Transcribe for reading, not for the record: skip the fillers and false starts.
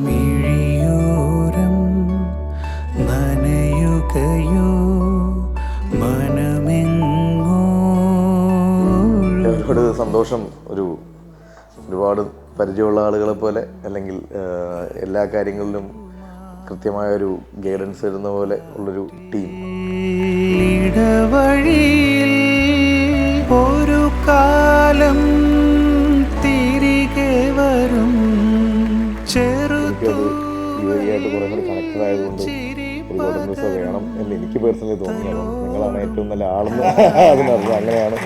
മിഴിയോരം നനയുകയോ മനമെങ്ങോ. ഒരുപാട് സന്തോഷം. ഒരുപാട് പരിചയമുള്ള ആളുകളെ പോലെ, അല്ലെങ്കിൽ എല്ലാ കാര്യങ്ങളിലും കൃത്യമായൊരു ഗൈഡൻസ് തരുന്ന പോലെ ഉള്ളൊരു ടീം. ഇടവഴിയിൽ ഒരു കാലം തിരികെ വരും. എനിക്കത് ഈ വഴിയായിട്ട് കുറേ കൂടി കണക്റ്റഡ് ആയതുകൊണ്ട് ഒരു ഗോഡൻ വിസ വേണം എന്ന് എനിക്ക് പേഴ്സണലി തോന്നിയാണ്. നിങ്ങളാണ് ഏറ്റവും നല്ല ആളെന്ന് അതിനർത്ഥം അങ്ങനെയാണ്.